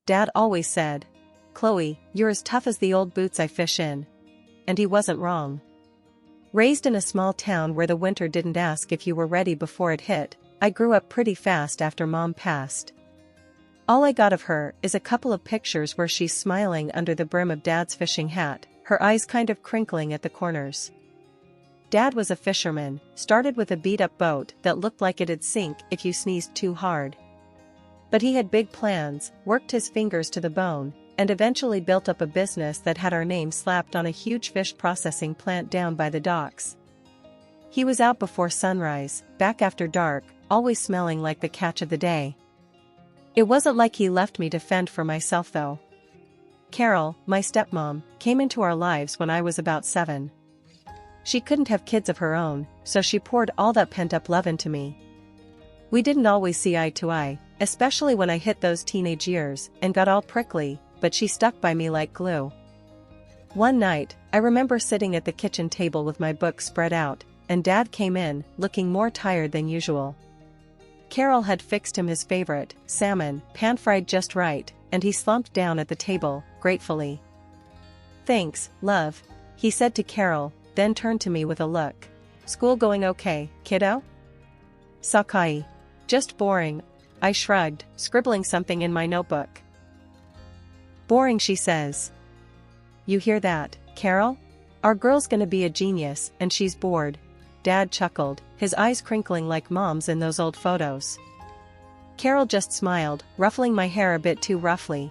Dad always said, "Chloe, you're as tough as the old boots I fish in." And he wasn't wrong. Raised in a small town where the winter didn't ask if you were ready before it hit, I grew up pretty fast after Mom passed. All I got of her is a couple of pictures where she's smiling under the brim of Dad's fishing hat, her eyes kind of crinkling at the corners. Dad was a fisherman, started with a beat-up boat that looked like it'd sink if you sneezed too hard. But he had big plans, worked his fingers to the bone, and eventually built up a business that had our name slapped on a huge fish processing plant down by the docks. He was out before sunrise, back after dark, always smelling like the catch of the day. It wasn't like he left me to fend for myself though. Carol, my stepmom, came into our lives when I was about 7. She couldn't have kids of her own, so she poured all that pent-up love into me. We didn't always see eye to eye, especially when I hit those teenage years and got all prickly, but she stuck by me like glue. One night, I remember sitting at the kitchen table with my book spread out, and Dad came in, looking more tired than usual. Carol had fixed him his favorite, salmon, pan-fried just right, and he slumped down at the table, gratefully. "Thanks, love," he said to Carol, then turned to me with a look. "School going okay, kiddo?" "Sakai. Just boring," I shrugged, scribbling something in my notebook. "Boring," she says. "You hear that, Carol? Our girl's gonna be a genius, and she's bored." Dad chuckled, his eyes crinkling like Mom's in those old photos. Carol just smiled, ruffling my hair a bit too roughly.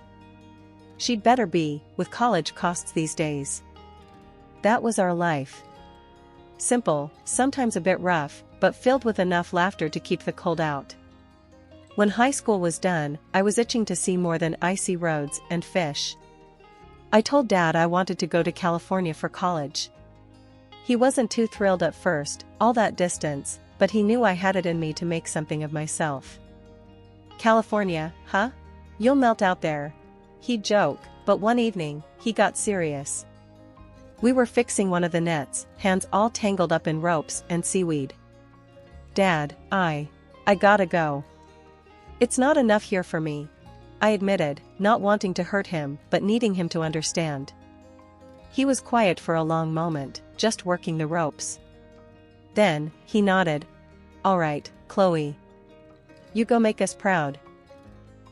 She'd better be, with college costs these days. That was our life. Simple, sometimes a bit rough, but filled with enough laughter to keep the cold out. When high school was done, I was itching to see more than icy roads and fish. I told Dad I wanted to go to California for college. He wasn't too thrilled at first, all that distance, but he knew I had it in me to make something of myself. "California, huh? You'll melt out there." He'd joke, but one evening, he got serious. We were fixing one of the nets, hands all tangled up in ropes and seaweed. "Dad, I gotta go. It's not enough here for me," I admitted, not wanting to hurt him but needing him to understand. He was quiet for a long moment, just working the ropes. Then, he nodded. "All right, Chloe. You go make us proud.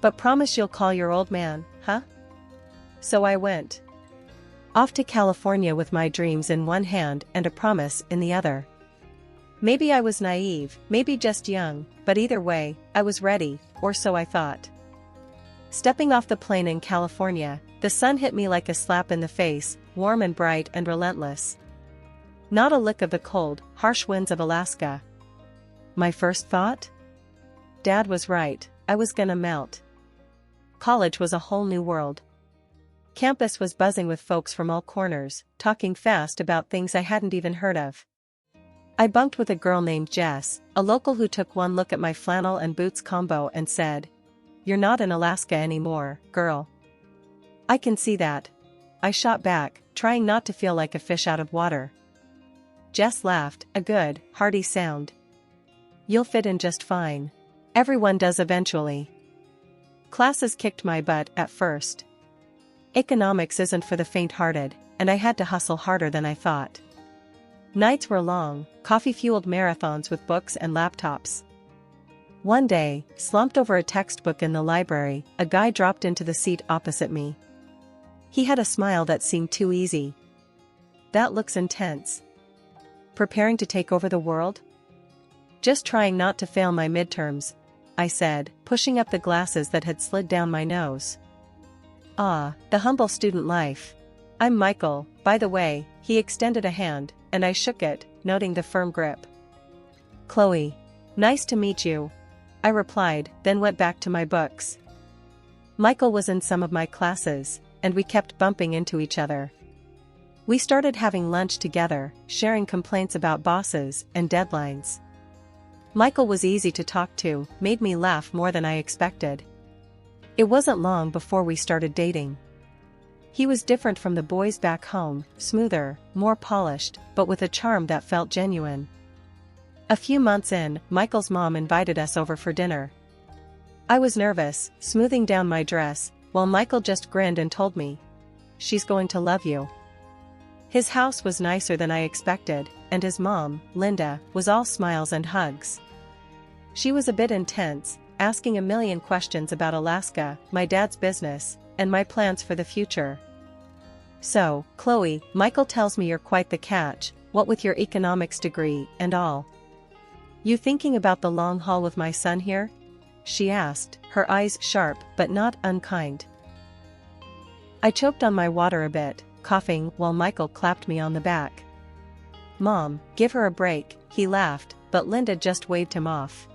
But promise you'll call your old man, huh?" So I went. Off to California with my dreams in one hand and a promise in the other. Maybe I was naive, maybe just young, but either way, I was ready, or so I thought. Stepping off the plane in California, the sun hit me like a slap in the face, warm and bright and relentless. Not a lick of the cold, harsh winds of Alaska. My first thought? Dad was right, I was gonna melt. College was a whole new world. Campus was buzzing with folks from all corners, talking fast about things I hadn't even heard of. I bunked with a girl named Jess, a local who took one look at my flannel and boots combo and said, "You're not in Alaska anymore, girl." "I can see that," I shot back, trying not to feel like a fish out of water. Jess laughed, a good, hearty sound. "You'll fit in just fine. Everyone does eventually." Classes kicked my butt at first. Economics isn't for the faint-hearted, and I had to hustle harder than I thought. Nights were long, coffee-fueled marathons with books and laptops. One day, slumped over a textbook in the library, a guy dropped into the seat opposite me. He had a smile that seemed too easy. "That looks intense. Preparing to take over the world?" "Just trying not to fail my midterms," I said, pushing up the glasses that had slid down my nose. "Ah, the humble student life. I'm Michael, by the way." He extended a hand, and I shook it, noting the firm grip. "Chloe. Nice to meet you," I replied, then went back to my books. Michael was in some of my classes, and we kept bumping into each other. We started having lunch together, sharing complaints about bosses and deadlines. Michael was easy to talk to, made me laugh more than I expected. It wasn't long before we started dating. He was different from the boys back home, smoother, more polished, but with a charm that felt genuine. A few months in, Michael's mom invited us over for dinner. I was nervous, smoothing down my dress, while Michael just grinned and told me, "She's going to love you." His house was nicer than I expected, and his mom, Linda, was all smiles and hugs. She was a bit intense, asking a million questions about Alaska, my dad's business, and my plans for the future. "So, Chloe, Michael tells me you're quite the catch, what with your economics degree and all. You thinking about the long haul with my son here?" she asked, her eyes sharp but not unkind. I choked on my water a bit, coughing while Michael clapped me on the back. "Mom, give her a break," he laughed, but Linda just waved him off.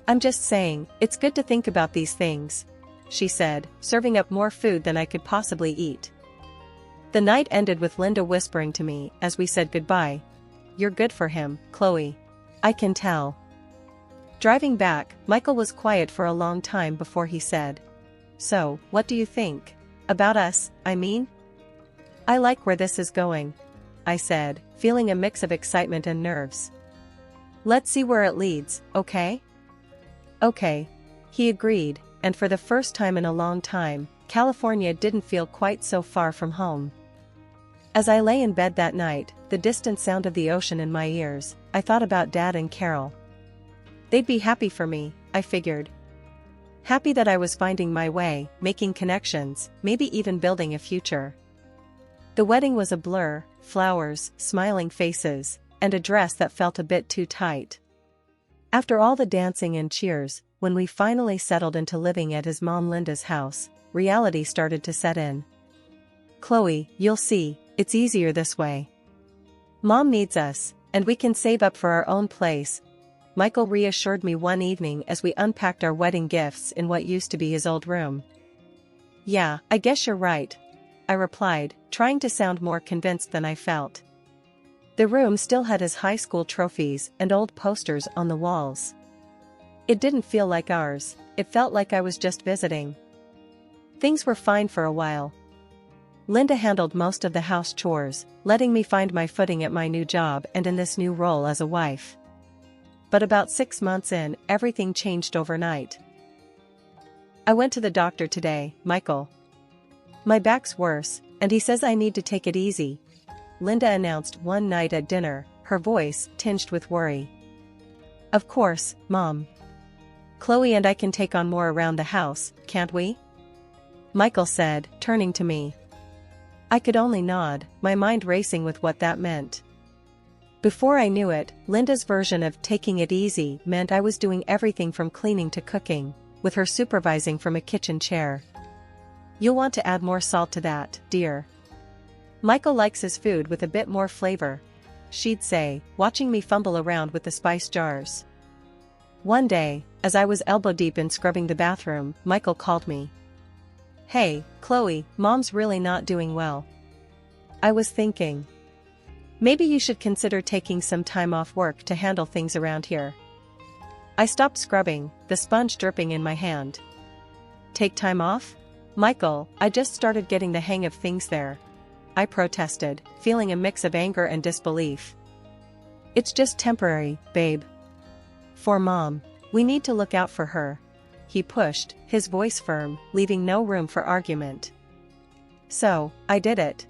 "I'm just saying, it's good to think about these things," she said, serving up more food than I could possibly eat. The night ended with Linda whispering to me as we said goodbye, "You're good for him, Chloe. I can tell." Driving back, Michael was quiet for a long time before he said, "So, what do you think? About us, I mean?" "I like where this is going," I said, feeling a mix of excitement and nerves. "Let's see where it leads, okay?" "Okay," he agreed, and for the first time in a long time, California didn't feel quite so far from home. As I lay in bed that night, the distant sound of the ocean in my ears, I thought about Dad and Carol. They'd be happy for me, I figured. Happy that I was finding my way, making connections, maybe even building a future. The wedding was a blur, flowers, smiling faces, and a dress that felt a bit too tight. After all the dancing and cheers, when we finally settled into living at his mom Linda's house, reality started to set in. "Chloe, you'll see, it's easier this way. Mom needs us, and we can save up for our own place," Michael reassured me one evening as we unpacked our wedding gifts in what used to be his old room. "Yeah, I guess you're right," I replied, trying to sound more convinced than I felt. The room still had his high school trophies and old posters on the walls. It didn't feel like ours, it felt like I was just visiting. Things were fine for a while. Linda handled most of the house chores, letting me find my footing at my new job and in this new role as a wife. But about 6 months in, everything changed overnight. "I went to the doctor today, Michael. My back's worse, and he says I need to take it easy," Linda announced one night at dinner, her voice tinged with worry. "Of course, Mom. Chloe and I can take on more around the house, can't we?" Michael said, turning to me. I could only nod, my mind racing with what that meant. Before I knew it, Linda's version of taking it easy meant I was doing everything from cleaning to cooking, with her supervising from a kitchen chair. "You'll want to add more salt to that, dear. Michael likes his food with a bit more flavor," she'd say, watching me fumble around with the spice jars. One day, as I was elbow-deep in scrubbing the bathroom, Michael called me. "Hey, Chloe, Mom's really not doing well." I was thinking, maybe you should consider taking some time off work to handle things around here. I stopped scrubbing, the sponge dripping in my hand. "Take time off? Michael, I just started getting the hang of things there," I protested, feeling a mix of anger and disbelief. "It's just temporary, babe. For Mom. We need to look out for her," he pushed, his voice firm, leaving no room for argument. So, I did it.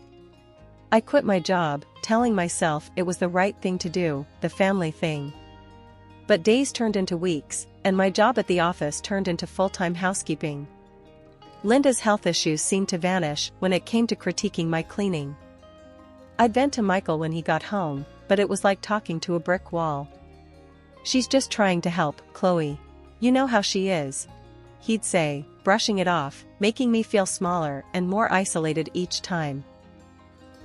I quit my job, telling myself it was the right thing to do, the family thing. But days turned into weeks, and my job at the office turned into full-time housekeeping. Linda's health issues seemed to vanish when it came to critiquing my cleaning. I'd vent to Michael when he got home, but it was like talking to a brick wall. "She's just trying to help, Chloe. You know how she is," he'd say, brushing it off, making me feel smaller and more isolated each time.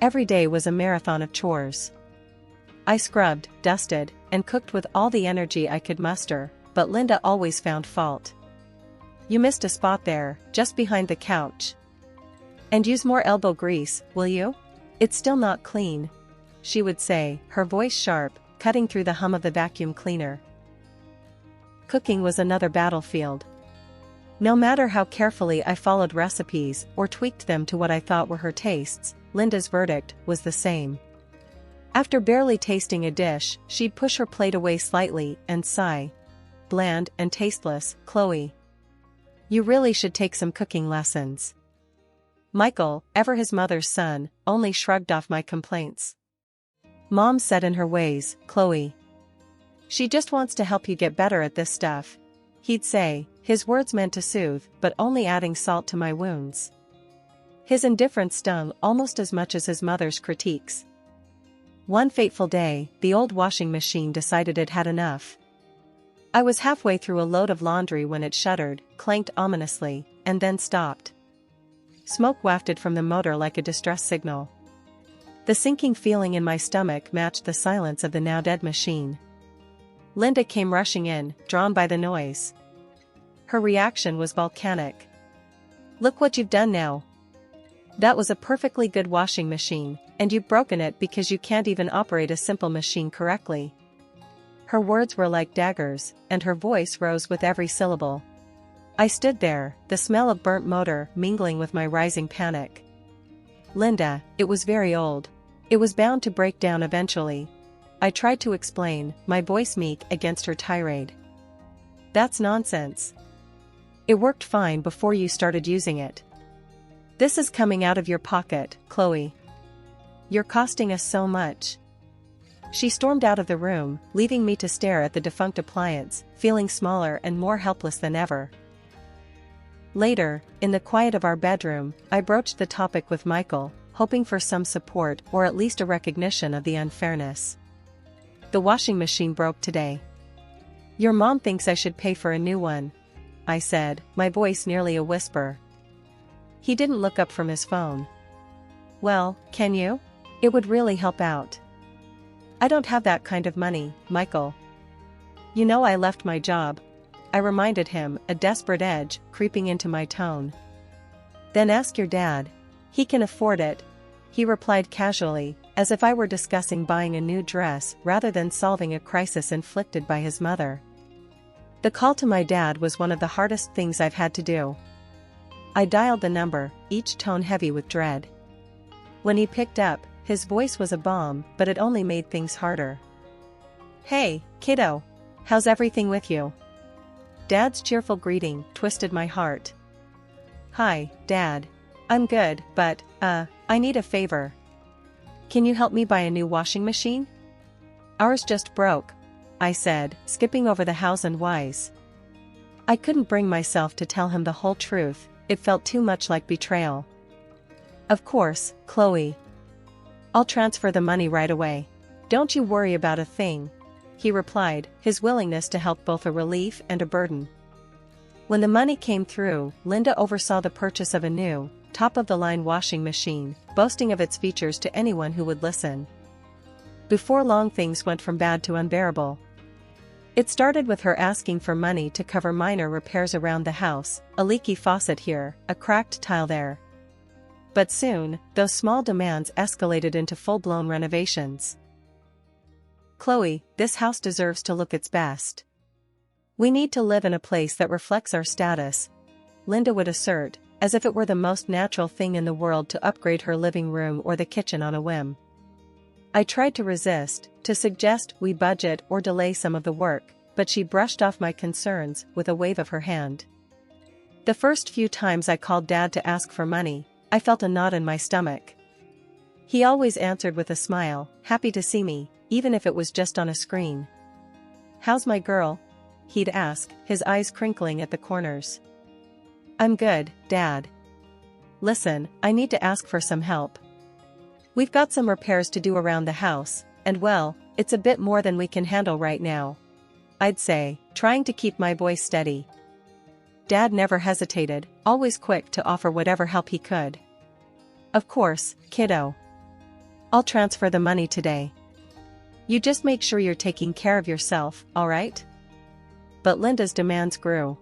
Every day was a marathon of chores. I scrubbed, dusted, and cooked with all the energy I could muster, but Linda always found fault. "You missed a spot there, just behind the couch. And use more elbow grease, will you? It's still not clean," she would say, her voice sharp, cutting through the hum of the vacuum cleaner. Cooking was another battlefield. No matter how carefully I followed recipes or tweaked them to what I thought were her tastes, Linda's verdict was the same. After barely tasting a dish, she'd push her plate away slightly and sigh. "Bland and tasteless, Chloe. You really should take some cooking lessons. Michael, ever his mother's son, only shrugged off my complaints. Mom said in her ways, Chloe. She just wants to help you get better at this stuff, he'd say, his words meant to soothe, but only adding salt to my wounds. His indifference stung almost as much as his mother's critiques. One fateful day, the old washing machine decided it had enough. I was halfway through a load of laundry when it shuddered, clanked ominously, and then stopped. Smoke wafted from the motor like a distress signal. The sinking feeling in my stomach matched the silence of the now-dead machine. Linda came rushing in, drawn by the noise. Her reaction was volcanic. Look what you've done now. That was a perfectly good washing machine, and you've broken it because you can't even operate a simple machine correctly. Her words were like daggers, and her voice rose with every syllable. I stood there, the smell of burnt motor mingling with my rising panic. Linda, it was very old. It was bound to break down eventually. I tried to explain, my voice meek against her tirade. That's nonsense. It worked fine before you started using it. This is coming out of your pocket, Chloe. You're costing us so much. She stormed out of the room, leaving me to stare at the defunct appliance, feeling smaller and more helpless than ever. Later, in the quiet of our bedroom, I broached the topic with Michael, hoping for some support or at least a recognition of the unfairness. The washing machine broke today. Your mom thinks I should pay for a new one, I said, my voice nearly a whisper. He didn't look up from his phone. Well, can you? It would really help out. I don't have that kind of money, Michael. You know I left my job. I reminded him, a desperate edge creeping into my tone. Then ask your dad. He can afford it, he replied casually, as if I were discussing buying a new dress rather than solving a crisis inflicted by his mother. The call to my dad was one of the hardest things I've had to do. I dialed the number, each tone heavy with dread. When he picked up, his voice was a bomb, but it only made things harder. Hey, kiddo. How's everything with you? Dad's cheerful greeting twisted my heart. Hi, Dad. I'm good, but, I need a favor. Can you help me buy a new washing machine? Ours just broke, I said, skipping over the hows and whys. I couldn't bring myself to tell him the whole truth, it felt too much like betrayal. Of course, Chloe. I'll transfer the money right away. Don't you worry about a thing, he replied, his willingness to help both a relief and a burden. When the money came through, Linda oversaw the purchase of a new, top-of-the-line washing machine, boasting of its features to anyone who would listen. Before long, things went from bad to unbearable. It started with her asking for money to cover minor repairs around the house, a leaky faucet here, a cracked tile there. But soon, those small demands escalated into full-blown renovations. Chloe, this house deserves to look its best. We need to live in a place that reflects our status, Linda would assert, as if it were the most natural thing in the world to upgrade her living room or the kitchen on a whim. I tried to resist, to suggest we budget or delay some of the work, but she brushed off my concerns with a wave of her hand. The first few times I called Dad to ask for money, I felt a knot in my stomach. He always answered with a smile, happy to see me, even if it was just on a screen. How's my girl? He'd ask, his eyes crinkling at the corners. I'm good, Dad. Listen, I need to ask for some help. We've got some repairs to do around the house, and well, it's a bit more than we can handle right now, I'd say, trying to keep my voice steady. Dad never hesitated, always quick to offer whatever help he could. Of course, kiddo. I'll transfer the money today. You just make sure you're taking care of yourself, all right? But Linda's demands grew.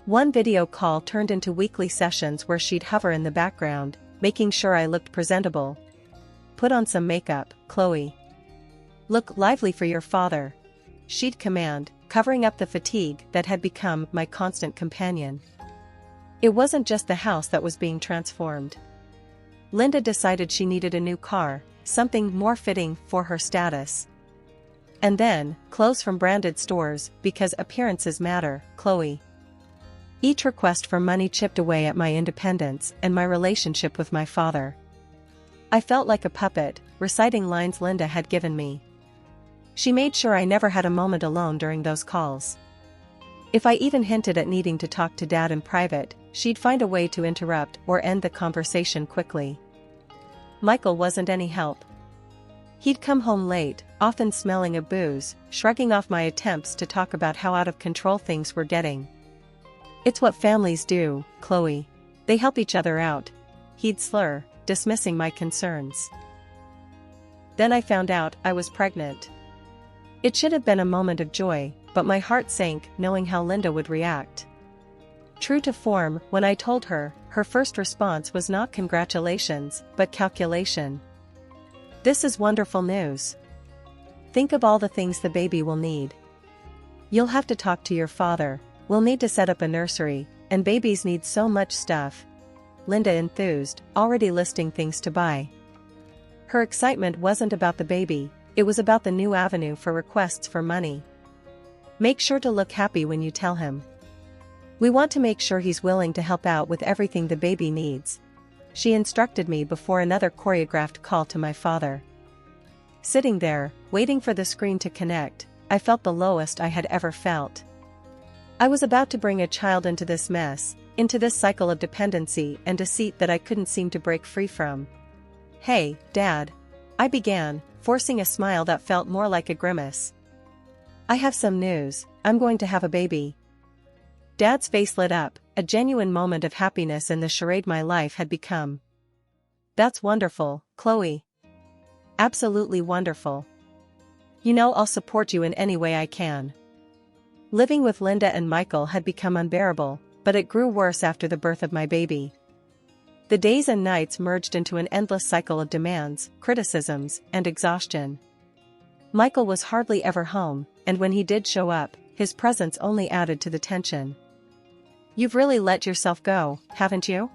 One video call turned into weekly sessions where she'd hover in the background, making sure I looked presentable. Put on some makeup, Chloe. Look lively for your father, she'd command, covering up the fatigue that had become my constant companion. It wasn't just the house that was being transformed. Linda decided she needed a new car, something more fitting for her status. And then, clothes from branded stores, because appearances matter, Chloe. Each request for money chipped away at my independence and my relationship with my father. I felt like a puppet, reciting lines Linda had given me. She made sure I never had a moment alone during those calls. If I even hinted at needing to talk to Dad in private, she'd find a way to interrupt or end the conversation quickly. Michael wasn't any help. He'd come home late, often smelling of booze, shrugging off my attempts to talk about how out of control things were getting. "It's what families do, Chloe. They help each other out," he'd slur, dismissing my concerns. Then I found out I was pregnant. It should have been a moment of joy, but my heart sank knowing how Linda would react. True to form, when I told her, her first response was not congratulations, but calculation. "This is wonderful news. Think of all the things the baby will need. You'll have to talk to your father, we'll need to set up a nursery, and babies need so much stuff," Linda enthused, already listing things to buy. Her excitement wasn't about the baby, it was about the new avenue for requests for money. "Make sure to look happy when you tell him. We want to make sure he's willing to help out with everything the baby needs," she instructed me before another choreographed call to my father. Sitting there, waiting for the screen to connect, I felt the lowest I had ever felt. I was about to bring a child into this mess, into this cycle of dependency and deceit that I couldn't seem to break free from. "Hey, Dad," I began, forcing a smile that felt more like a grimace. "I have some news, I'm going to have a baby." Dad's face lit up, a genuine moment of happiness in the charade my life had become. "That's wonderful, Chloe. Absolutely wonderful. You know I'll support you in any way I can." Living with Linda and Michael had become unbearable, but it grew worse after the birth of my baby. The days and nights merged into an endless cycle of demands, criticisms, and exhaustion. Michael was hardly ever home, and when he did show up, his presence only added to the tension. "You've really let yourself go, haven't you?"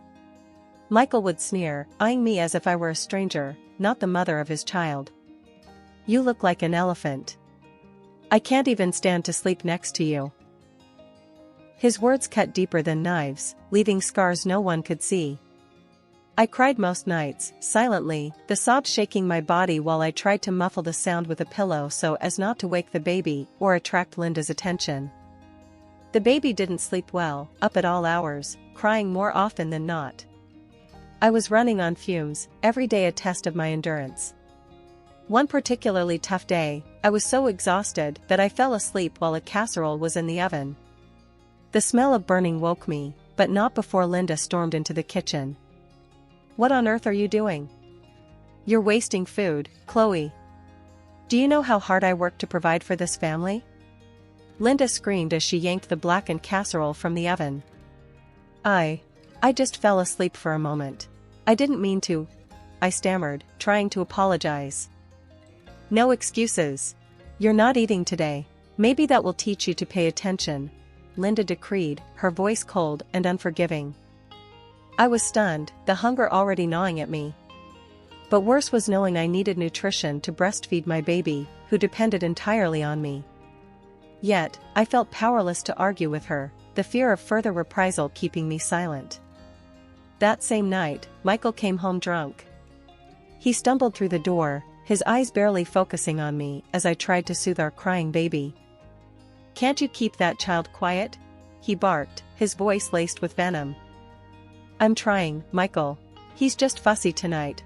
Michael would sneer, eyeing me as if I were a stranger, not the mother of his child. "You look like an elephant. I can't even stand to sleep next to you." His words cut deeper than knives, leaving scars no one could see. I cried most nights, silently, the sobs shaking my body while I tried to muffle the sound with a pillow so as not to wake the baby or attract Linda's attention. The baby didn't sleep well, up at all hours, crying more often than not. I was running on fumes, every day a test of my endurance. One particularly tough day, I was so exhausted that I fell asleep while a casserole was in the oven. The smell of burning woke me, but not before Linda stormed into the kitchen. "What on earth are you doing? You're wasting food, Chloe. Do you know how hard I work to provide for this family?" Linda screamed as she yanked the blackened casserole from the oven. I just fell asleep for a moment. I didn't mean to," I stammered, trying to apologize. "No excuses. You're not eating today. Maybe that will teach you to pay attention," Linda decreed, her voice cold and unforgiving. I was stunned, the hunger already gnawing at me. But worse was knowing I needed nutrition to breastfeed my baby, who depended entirely on me. Yet, I felt powerless to argue with her, the fear of further reprisal keeping me silent. That same night, Michael came home drunk. He stumbled through the door, his eyes barely focusing on me as I tried to soothe our crying baby. "Can't you keep that child quiet?" he barked, his voice laced with venom. "I'm trying, Michael. He's just fussy tonight,"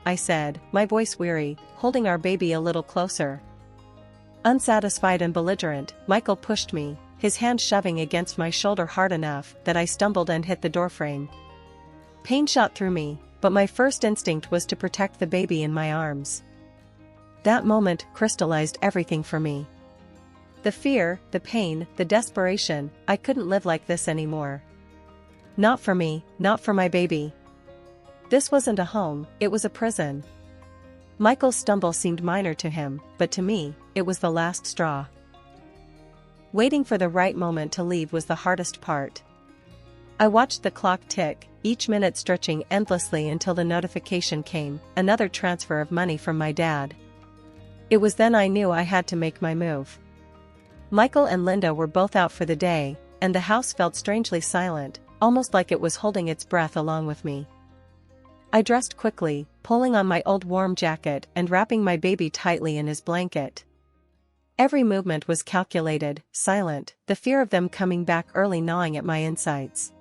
I said, my voice weary, holding our baby a little closer. Unsatisfied and belligerent, Michael pushed me, his hand shoving against my shoulder hard enough that I stumbled and hit the doorframe. Pain shot through me, but my first instinct was to protect the baby in my arms. That moment crystallized everything for me. The fear, the pain, the desperation, I couldn't live like this anymore. Not for me, not for my baby. This wasn't a home, it was a prison. Michael's stumble seemed minor to him, but to me, it was the last straw. Waiting for the right moment to leave was the hardest part. I watched the clock tick, each minute stretching endlessly until the notification came, another transfer of money from my dad. It was then I knew I had to make my move. Michael and Linda were both out for the day, and the house felt strangely silent, almost like it was holding its breath along with me. I dressed quickly, pulling on my old warm jacket and wrapping my baby tightly in his blanket. Every movement was calculated, silent, the fear of them coming back early gnawing at my insides.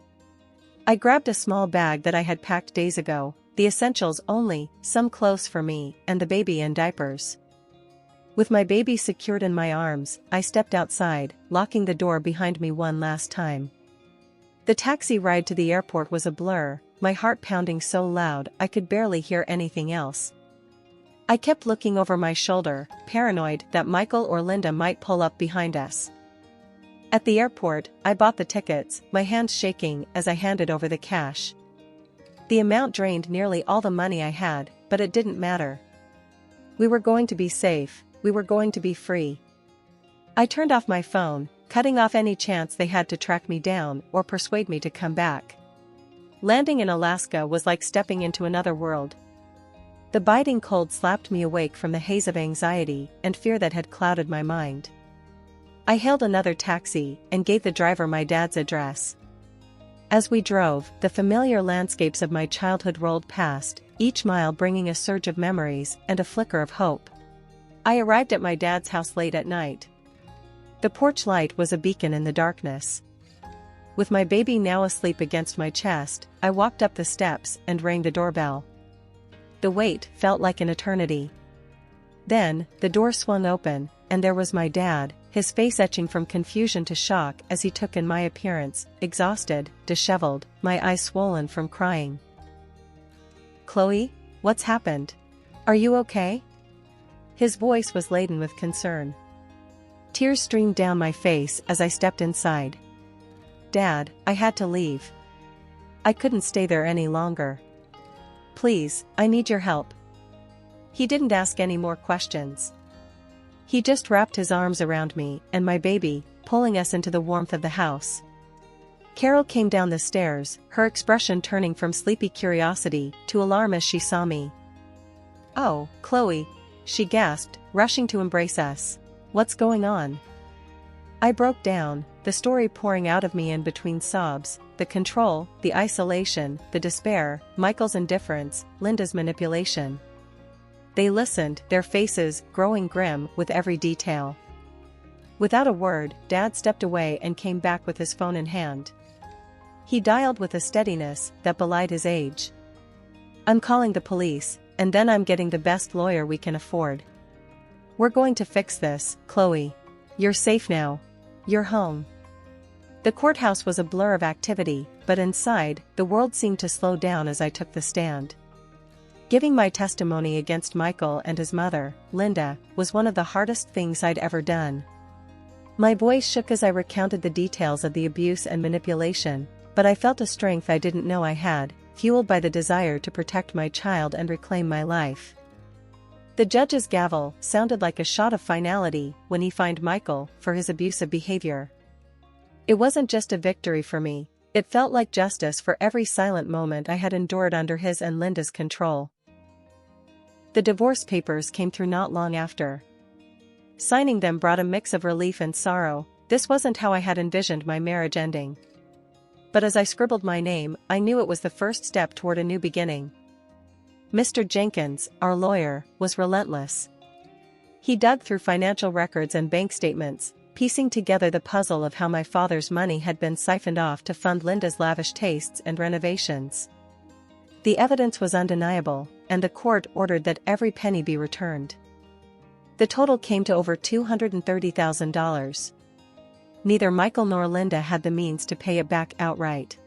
I grabbed a small bag that I had packed days ago, the essentials only, some clothes for me, and the baby in diapers. With my baby secured in my arms, I stepped outside, locking the door behind me one last time. The taxi ride to the airport was a blur, my heart pounding so loud I could barely hear anything else. I kept looking over my shoulder, paranoid that Michael or Linda might pull up behind us. At the airport, I bought the tickets, my hands shaking as I handed over the cash. The amount drained nearly all the money I had, but it didn't matter. We were going to be safe, we were going to be free. I turned off my phone, cutting off any chance they had to track me down or persuade me to come back. Landing in Alaska was like stepping into another world. The biting cold slapped me awake from the haze of anxiety and fear that had clouded my mind. I hailed another taxi and gave the driver my dad's address. As we drove, the familiar landscapes of my childhood rolled past, each mile bringing a surge of memories and a flicker of hope. I arrived at my dad's house late at night. The porch light was a beacon in the darkness. With my baby now asleep against my chest, I walked up the steps and rang the doorbell. The wait felt like an eternity. Then, the door swung open, and there was my dad, his face etching from confusion to shock as he took in my appearance, exhausted, disheveled, my eyes swollen from crying. "Chloe, what's happened? Are you okay?" His voice was laden with concern. Tears streamed down my face as I stepped inside. "Dad, I had to leave. I couldn't stay there any longer. Please, I need your help." He didn't ask any more questions. He just wrapped his arms around me and my baby, pulling us into the warmth of the house. Carol came down the stairs, her expression turning from sleepy curiosity to alarm as she saw me. "Oh, Chloe," she gasped, rushing to embrace us. "What's going on?" I broke down, the story pouring out of me in between sobs, the control, the isolation, the despair, Michael's indifference, Linda's manipulation. They listened, their faces growing grim with every detail. Without a word, Dad stepped away and came back with his phone in hand. He dialed with a steadiness that belied his age. "I'm calling the police, and then I'm getting the best lawyer we can afford. We're going to fix this, Chloe. You're safe now. You're home." The courthouse was a blur of activity, but inside, the world seemed to slow down as I took the stand. Giving my testimony against Michael and his mother, Linda, was one of the hardest things I'd ever done. My voice shook as I recounted the details of the abuse and manipulation, but I felt a strength I didn't know I had, fueled by the desire to protect my child and reclaim my life. The judge's gavel sounded like a shot of finality when he fined Michael for his abusive behavior. It wasn't just a victory for me, it felt like justice for every silent moment I had endured under his and Linda's control. The divorce papers came through not long after. Signing them brought a mix of relief and sorrow. This wasn't how I had envisioned my marriage ending. But as I scribbled my name, I knew it was the first step toward a new beginning. Mr. Jenkins, our lawyer, was relentless. He dug through financial records and bank statements, piecing together the puzzle of how my father's money had been siphoned off to fund Linda's lavish tastes and renovations. The evidence was undeniable, and the court ordered that every penny be returned. The total came to over $230,000. Neither Michael nor Linda had the means to pay it back outright.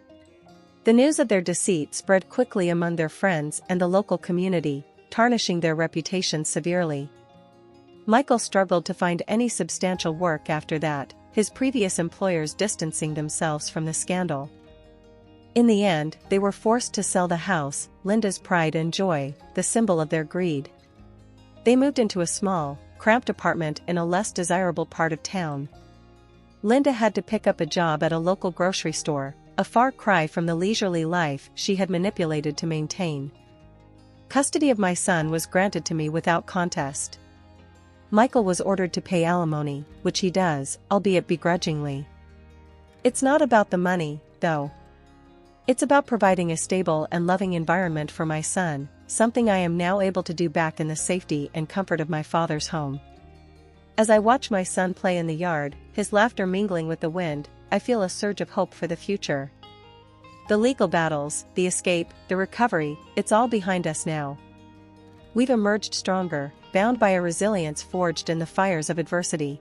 The news of their deceit spread quickly among their friends and the local community, tarnishing their reputations severely. Michael struggled to find any substantial work after that, his previous employers distancing themselves from the scandal. In the end, they were forced to sell the house, Linda's pride and joy, the symbol of their greed. They moved into a small, cramped apartment in a less desirable part of town. Linda had to pick up a job at a local grocery store, a far cry from the leisurely life she had manipulated to maintain. Custody of my son was granted to me without contest. Michael was ordered to pay alimony, which he does, albeit begrudgingly. It's not about the money, though. It's about providing a stable and loving environment for my son, something I am now able to do back in the safety and comfort of my father's home. As I watch my son play in the yard, his laughter mingling with the wind, I feel a surge of hope for the future. The legal battles, the escape, the recovery, it's all behind us now. We've emerged stronger, bound by a resilience forged in the fires of adversity.